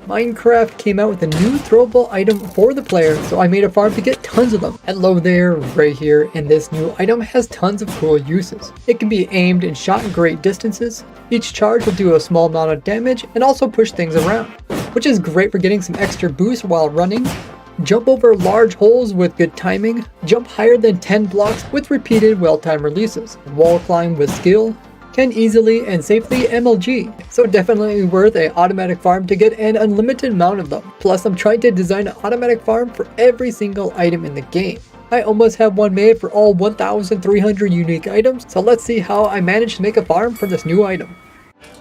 Minecraft came out with a new throwable item for the player, so I made a farm to get tons of them. Hello there, right here, and this new item has tons of cool uses. It can be aimed and shot in great distances. Each charge will do a small amount of damage and also push things around, which is great for getting some extra boost while running. Jump over large holes with good timing. Jump higher than 10 blocks with repeated well-timed releases. Wall climb with skill. Can easily and safely MLG, so definitely worth an automatic farm to get an unlimited amount of them. Plus, I'm trying to design an automatic farm for every single item in the game. I almost have one made for all 1,300 unique items, so let's see how I managed to make a farm for this new item.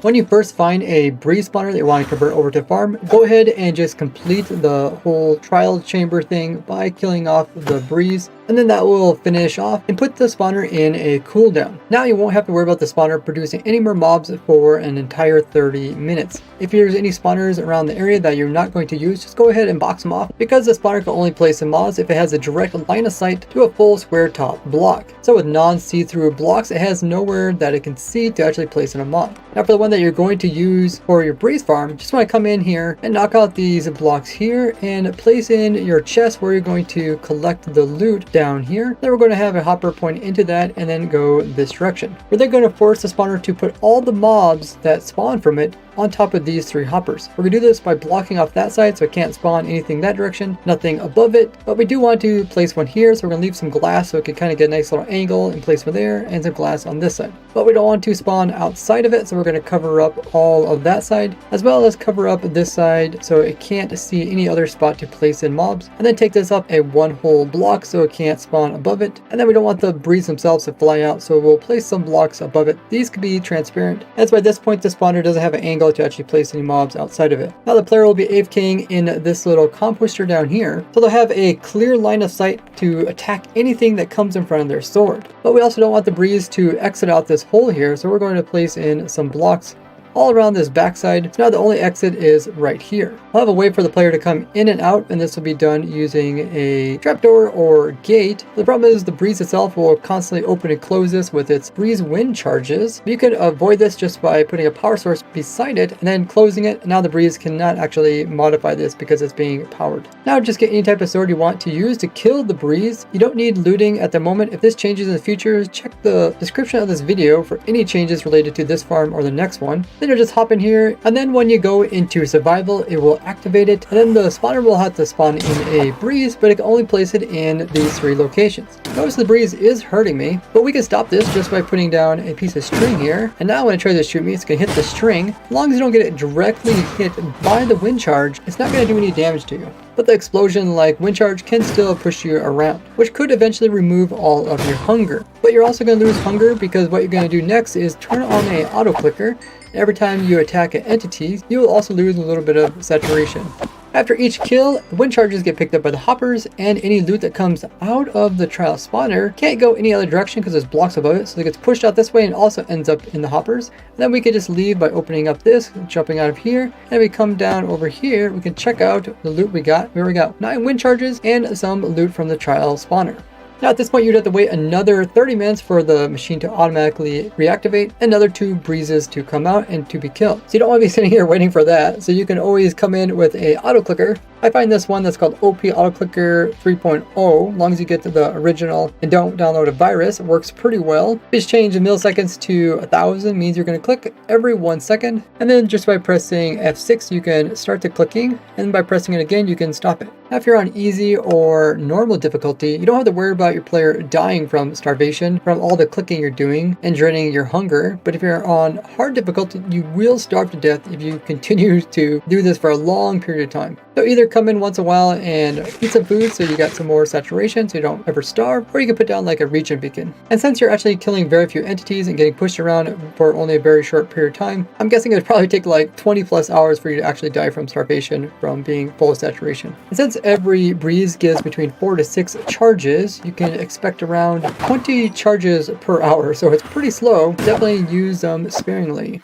When you first find a breeze spawner that you want to convert over to farm, go ahead and just complete the whole trial chamber thing by killing off the breeze, and then that will finish off and put the spawner in a cooldown. Now you won't have to worry about the spawner producing any more mobs for an entire 30 minutes. If there's any spawners around the area that you're not going to use, just go ahead and box them off, because the spawner can only place in mobs if it has a direct line of sight to a full square top block. So with non-see-through blocks, it has nowhere that it can see to actually place in a mob. Now for the one that you're going to use for your breeze farm, just want to come in here and knock out these blocks here and place in your chest where you're going to collect the loot down here. Then we're going to have a hopper point into that and then go this direction. We're then going to force the spawner to put all the mobs that spawn from it on top of these 3 hoppers. We're going to do this by blocking off that side so it can't spawn anything that direction, nothing above it, but we do want to place one here, so we're going to leave some glass so it can kind of get a nice little angle and place one there and some glass on this side. But we don't want to spawn outside of it, so we're going to cover up all of that side as well as cover up this side so it can't see any other spot to place in mobs, and then take this up a 1 whole block so it can't spawn above it. And then we don't want the breeze themselves to fly out, so we'll place some blocks above it. These could be transparent, as by this point the spawner doesn't have an angle to actually place any mobs outside of it. Now the player will be AFKing in this little composter down here, so they'll have a clear line of sight to attack anything that comes in front of their sword. But we also don't want the breeze to exit out this hole here, so we're going to place in some blocks all around this backside. So now the only exit is right here. We'll have a way for the player to come in and out, and this will be done using a trapdoor or gate. The problem is the breeze itself will constantly open and close this with its breeze wind charges. You can avoid this just by putting a power source beside it and then closing it. Now the breeze cannot actually modify this because it's being powered. Now just get any type of sword you want to use to kill the breeze. You don't need looting at the moment. If this changes in the future, check the description of this video for any changes related to this farm or the next one. Then you'll just hop in here, and then when you go into survival, it will activate it, and then the spawner will have to spawn in a breeze, but it can only place it in these 3 locations. Notice the breeze is hurting me, but we can stop this just by putting down a piece of string here, and now when it tries to shoot me, it's going to hit the string. As long as you don't get it directly hit by the wind charge, it's not going to do any damage to you. But the explosion like wind charge can still push you around, which could eventually remove all of your hunger. But you're also going to lose hunger because what you're going to do next is turn on a auto clicker. Every time you attack an entity, you will also lose a little bit of saturation. After each kill, the wind charges get picked up by the hoppers, and any loot that comes out of the trial spawner can't go any other direction because there's blocks above it, so it gets pushed out this way and also ends up in the hoppers. And then we can just leave by opening up this, jumping out of here, and we come down over here, we can check out the loot we got. Here we go, 9 wind charges and some loot from the trial spawner. Now at this point you'd have to wait another 30 minutes for the machine to automatically reactivate, another 2 breezes to come out and to be killed. So you don't want to be sitting here waiting for that, so you can always come in with a auto clicker. I find this one that's called OP Auto Clicker 3.0, as long as you get to the original and don't download a virus, it works pretty well. Just change the milliseconds to 1000 means you're going to click every 1 second, and then just by pressing F6 you can start the clicking, and by pressing it again you can stop it. Now if you're on easy or normal difficulty, you don't have to worry about your player dying from starvation from all the clicking you're doing and draining your hunger, but if you're on hard difficulty, you will starve to death if you continue to do this for a long period of time. So either come in once in a while and eat some food so you got some more saturation so you don't ever starve, or you can put down like a regen beacon. And since you're actually killing very few entities and getting pushed around for only a very short period of time, I'm guessing it would probably take like 20 plus hours for you to actually die from starvation from being full of saturation. And since every breeze gives between 4 to 6 charges, you can expect around 20 charges per hour, so it's pretty slow. Definitely use them sparingly.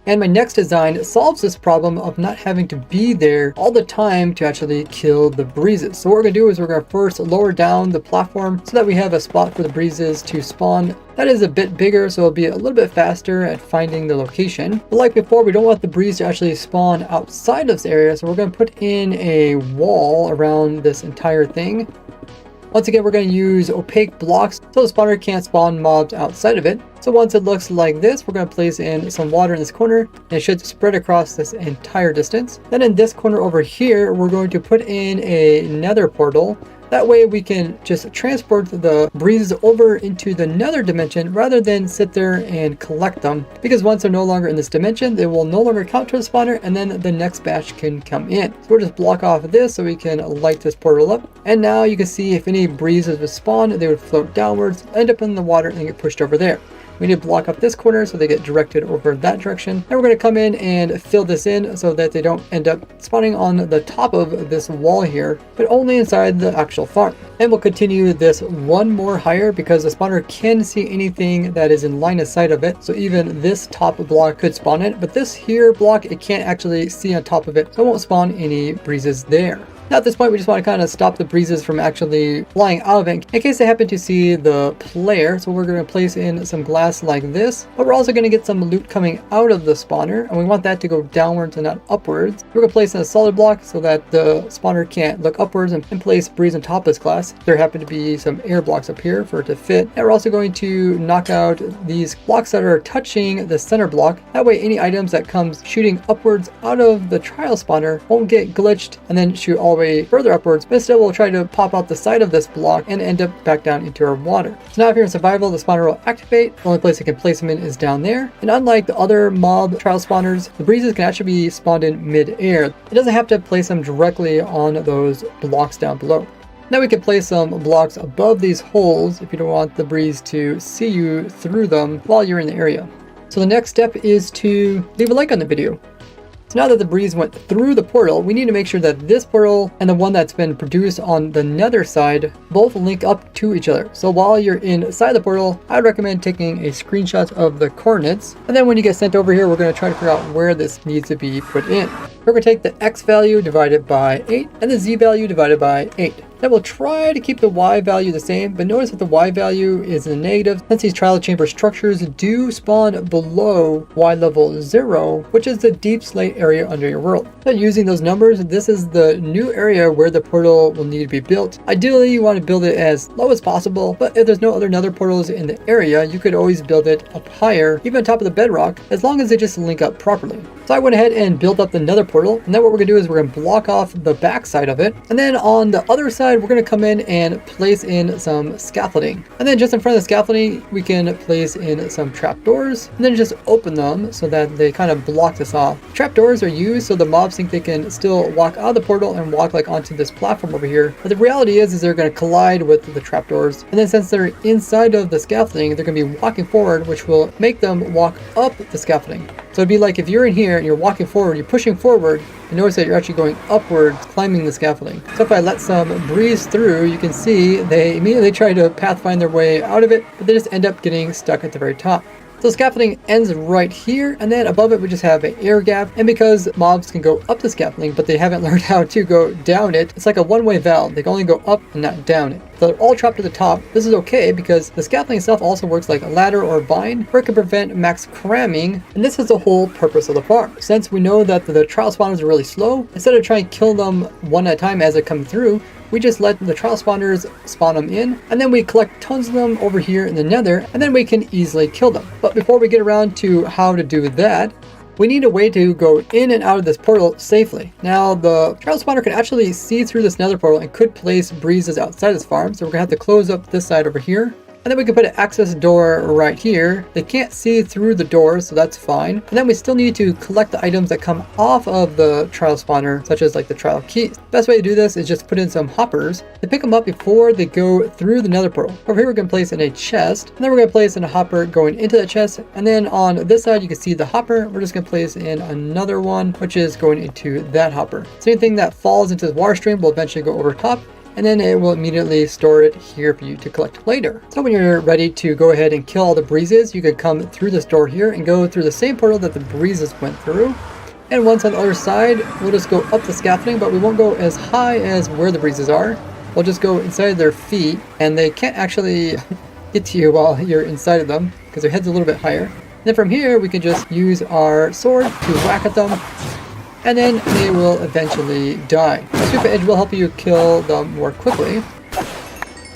And my next design solves this problem of not having to be there all the time to actually kill the breezes. So what we're going to do is we're going to first lower down the platform so that we have a spot for the breezes to spawn. That is a bit bigger, so it'll be a little bit faster at finding the location. But like before, we don't want the breeze to actually spawn outside of this area, so we're going to put in a wall around this entire thing. Once again, we're going to use opaque blocks so the spawner can't spawn mobs outside of it. So once it looks like this, we're going to place in some water in this corner, and it should spread across this entire distance. Then in this corner over here, we're going to put in a nether portal. That way we can just transport the breezes over into the nether dimension rather than sit there and collect them. Because once they're no longer in this dimension, they will no longer count to the spawner, and then the next batch can come in. So we'll just block off this so we can light this portal up. And now you can see if any breezes would spawn, they would float downwards, end up in the water, and get pushed over there. We need to block up this corner so they get directed over that direction. And we're going to come in and fill this in so that they don't end up spawning on the top of this wall here, but only inside the actual farm. And we'll continue this one more higher because the spawner can see anything that is in line of sight of it. So even this top block could spawn it, but this here block, it can't actually see on top of it, so it won't spawn any breezes there. Now at this point, we just want to kind of stop the breezes from actually flying out of it in case they happen to see the player. So we're going to place in some glass like this, but we're also going to get some loot coming out of the spawner, and we want that to go downwards and not upwards. We're going to place in a solid block so that the spawner can't look upwards and place breeze on top of this glass. There happen to be some air blocks up here for it to fit. And we're also going to knock out these blocks that are touching the center block. That way any items that comes shooting upwards out of the trial spawner won't get glitched and then shoot all the way further upwards, but instead we'll try to pop out the side of this block and end up back down into our water. So now if you're in survival, the spawner will activate. The only place it can place them in is down there. And unlike the other mob trial spawners, the breezes can actually be spawned in mid-air. It doesn't have to place them directly on those blocks down below. Now we can place some blocks above these holes if you don't want the breeze to see you through them while you're in the area. So the next step is to leave a like on the video. So now that the breeze went through the portal, we need to make sure that this portal and the one that's been produced on the nether side both link up to each other. So while you're inside the portal, I'd recommend taking a screenshot of the coordinates. And then when you get sent over here, we're going to try to figure out where this needs to be put in. We're going to take the X value divided by 8 and the Z value divided by 8. Then we'll try to keep the Y value the same, but notice that the Y value is in the negative since these trial chamber structures do spawn below Y level 0, which is the deep slate area under your world. Now using those numbers, this is the new area where the portal will need to be built. Ideally, you want to build it as low as possible, but if there's no other nether portals in the area, you could always build it up higher, even on top of the bedrock, as long as they just link up properly. So I went ahead and built up the nether portal, and then what we're going to do is we're going to block off the back side of it, and then on the other side, we're going to come in and place in some scaffolding. And then just in front of the scaffolding, we can place in some trapdoors, and then just open them so that they kind of block this off. Trapdoors are used so the mobs think they can still walk out of the portal and walk like onto this platform over here. But the reality is they're going to collide with the trapdoors, and then since they're inside of the scaffolding, they're going to be walking forward, which will make them walk up the scaffolding. So it'd be like if you're in here and you're walking forward, you're pushing forward, and notice that you're actually going upwards, climbing the scaffolding. So if I let some breeze through, you can see they immediately try to pathfind their way out of it, but they just end up getting stuck at the very top. So scaffolding ends right here, and then above it we just have an air gap. And because mobs can go up the scaffolding, but they haven't learned how to go down it, it's like a one-way valve. They can only go up and not down it. So they're all trapped to the top. This is okay because the scaffolding itself also works like a ladder or a vine, where it can prevent max cramming. And this is the whole purpose of the farm. Since we know that the trial spawners are really slow, instead of trying to kill them one at a time as they come through, we just let the trial spawners spawn them in, and then we collect tons of them over here in the nether, and then we can easily kill them. But before we get around to how to do that, we need a way to go in and out of this portal safely. Now, the trial spawner can actually see through this nether portal and could place breezes outside this farm, so we're going to have to close up this side over here. And then we can put an access door right here. They can't see through the door, so that's fine. And then we still need to collect the items that come off of the trial spawner, such as like the trial keys. Best way to do this is just put in some hoppers to pick them up before they go through the nether portal. Over here we're going to place in a chest, and then we're going to place in a hopper going into the chest. And then on this side you can see the hopper. We're just going to place in another one, which is going into that hopper. So anything that falls into the water stream will eventually go over top. and then it will immediately store it here for you to collect later. So when you're ready to go ahead and kill all the breezes, you could come through this door here and go through the same portal that the breezes went through. And once on the other side, we'll just go up the scaffolding, but we won't go as high as where the breezes are. We'll just go inside their feet, and they can't actually get to you while you're inside of them because their head's a little bit higher. And then from here, we can just use our sword to whack at them, and then they will eventually die. The Sweep Edge will help you kill them more quickly.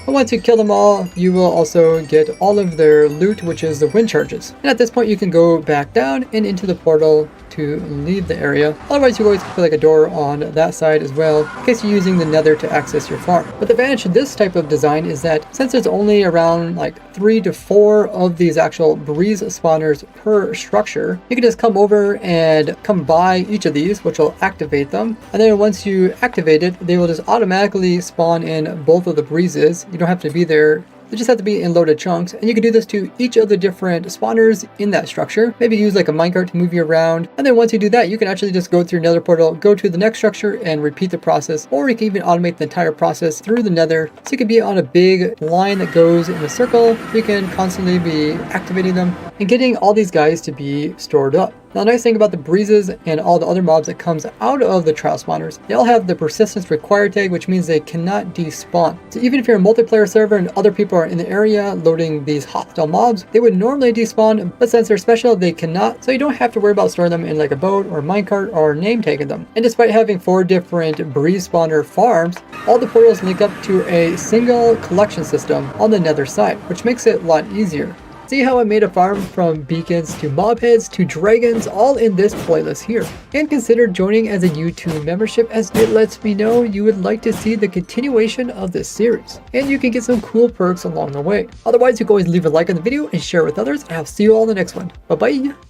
But once you kill them all, you will also get all of their loot, which is the wind charges. And at this point, you can go back down and into the portal to leave the area. Otherwise, you always put like a door on that side as well, in case you're using the nether to access your farm. But the advantage of this type of design is that since there's only around like 3 to 4 of these actual breeze spawners per structure, you can just come over and come by each of these, which will activate them. And then once you activate it, they will just automatically spawn in both of the breezes. You don't have to be there. They just have to be in loaded chunks, and you can do this to each of the different spawners in that structure. Maybe use like a minecart to move you around, and then once you do that, you can actually just go through another portal, go to the next structure, and repeat the process, or you can even automate the entire process through the nether, so you can be on a big line that goes in a circle. You can constantly be activating them and getting all these guys to be stored up. Now, the nice thing about the breezes and all the other mobs that comes out of the trial spawners, they all have the persistence required tag, which means they cannot despawn. So even if you're a multiplayer server and other people are in the area loading these hostile mobs, they would normally despawn, but since they're special, they cannot. So you don't have to worry about storing them in like a boat or a minecart or name tagging them. And despite having 4 different breeze spawner farms, all the portals link up to a single collection system on the nether side, which makes it a lot easier. See how I made a farm from beacons to mob heads to dragons, all in this playlist here. And consider joining as a YouTube membership, as it lets me know you would like to see the continuation of this series. And you can get some cool perks along the way. Otherwise, you can always leave a like on the video and share it with others, and I'll see you all in the next one. Bye bye!